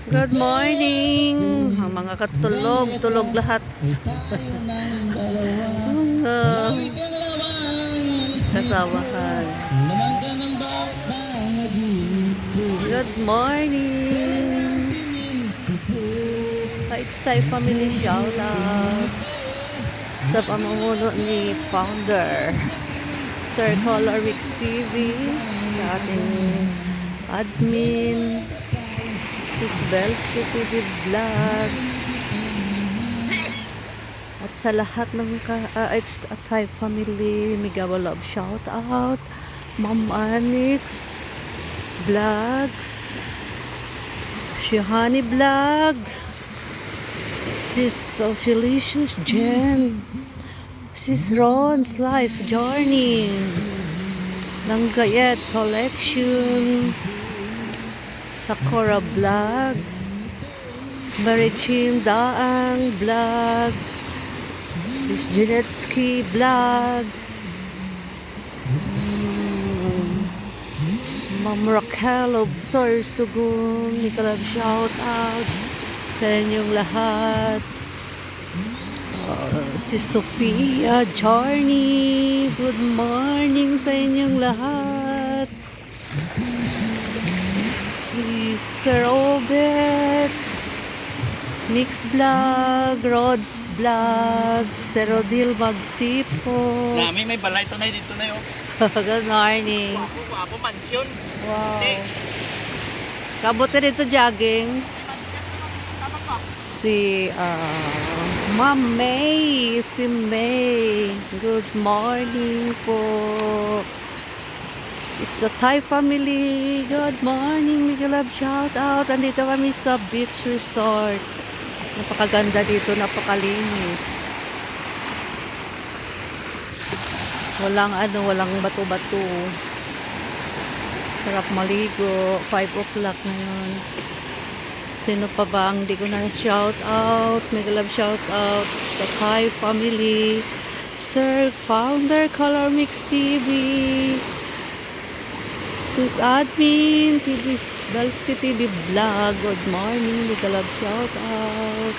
Good morning, mga katulog, tulog lahat. Kasawahan. Good morning. It's Thai Family shout out sa pamumuno ni Founder Sir Color Mix TV, sa ating admin Sis Belsky TV Vlog, at sa lahat ng it's a Thai Family Migawa Love shout out, Ma'am Anix Vlog, Shihani Vlog, Sis Socialicious Jen, Sis Ron's Life Journey, Langgayet Collection, Sakura Vlog, Marichim Daang Vlog, Sis Janetsky Vlog, Ma'am Raquel of Sorsogon, Nicolab shout out sa inyong lahat. Si Sophia Journey, good morning sa inyong lahat. Si Sir Obet, Mix Vlog, Rods Vlog, Sir Rodil Magsipo. Dami, may balay ito na dito na yun. Good morning. Wapo, mansyon. Wow. Kabuti rito jogging. Si Ma'am May, si May. Good morning po. It's a Thai Family. Good morning, Miguel Love shout out. Andito kami sa beach resort. Napakaganda dito, napakalinis. Walang bato-bato. Sarap maligo. 5 o'clock ngayon. Sino pa ba ang di ko na shout out? Miguel Love shout out sa Thai Family. Sir Founder Color Mix TV. Sis Admin TV Belsky TV Vlog, good morning, Miguel Love shout out.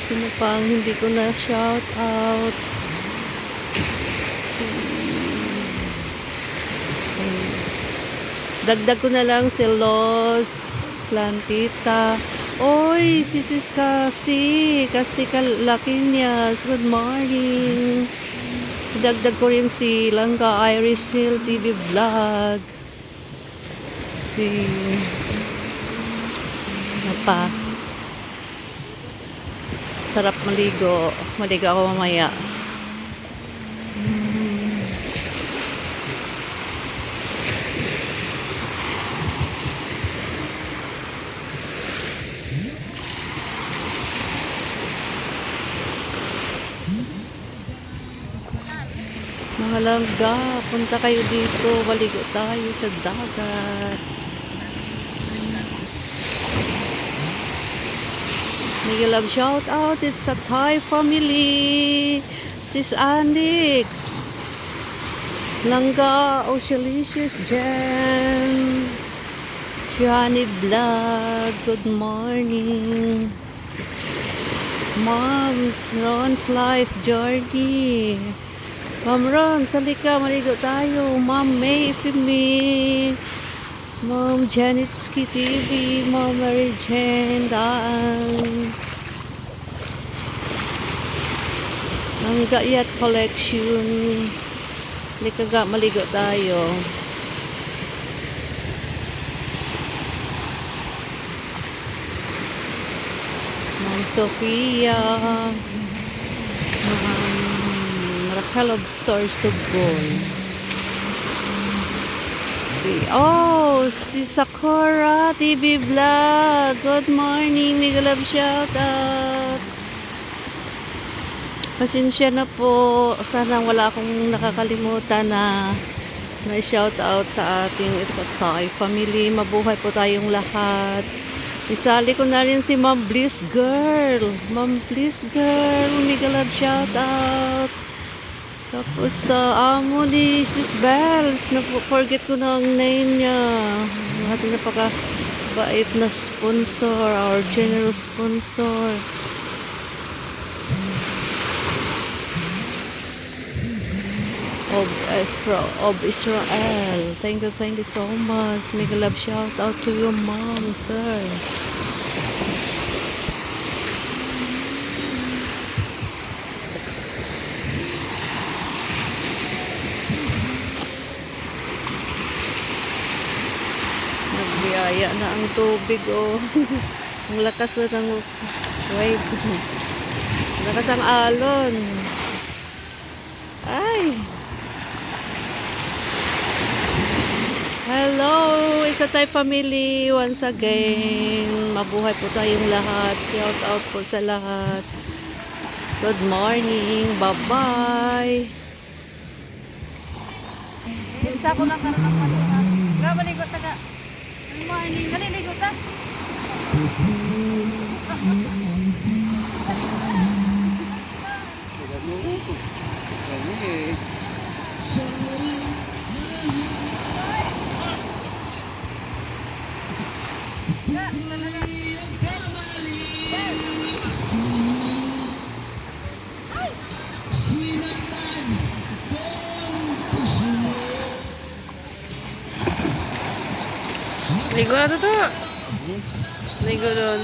Sino pang hindi ko na shout out? Dagdag ko na lang si Los Plantita. Oy, sis kasi Kalakinyas, good morning. Dagdag ko rin si Langga Iris Hill TV Vlog. Si ano pa? Sarap maligo. Maligo ako mamaya. Mga langga, punta kayo dito, maligo tayo sa dagat. Miguel Love shout out is sa Thai Family. Sis Anix, Langga Socialicious Jen, Shani Vlog, good morning. Mom's Ron's Life Journey. Ma'am Ron, salika, maligo tayo. Ma'am May, Fimi, Ma'am Janetsky TV, Ma'am Mary Jane, Daan, ang Gayat Collection. Halika ga, maligo tayo. Ma'am Sophia, Raquel of Sorsogon. Si Sakura TV Vlog. Good morning, Miguel Love shout out. Pasensya na po. Sana wala akong nakakalimutan na shout out sa ating It's a Thai Family. Mabuhay po tayong lahat. Isali ko na rin si Ma'am Bliss Girl. Ma'am Bliss Girl, Miguel Love shout out. Tapos sa amo ni Sis Bells, na-forget ko na ang name niya. napaka-bait na sponsor, our generous sponsor. Of Israel. Thank you so much. Make a love shout out to your mom, sir. Nagbiyaya na ang tubig, oh. Ang lakas na ng wave. Lakas ang alon. Ay. Hello, Isa Tay family once again. Mabuhay po tayong lahat. Shout out po sa lahat. Good morning. Bye-bye. Isa ko lang karoon ng patungan. Nga, maligot na ka. Good morning. Naliligot ka? Ligo na to. Ligo doon.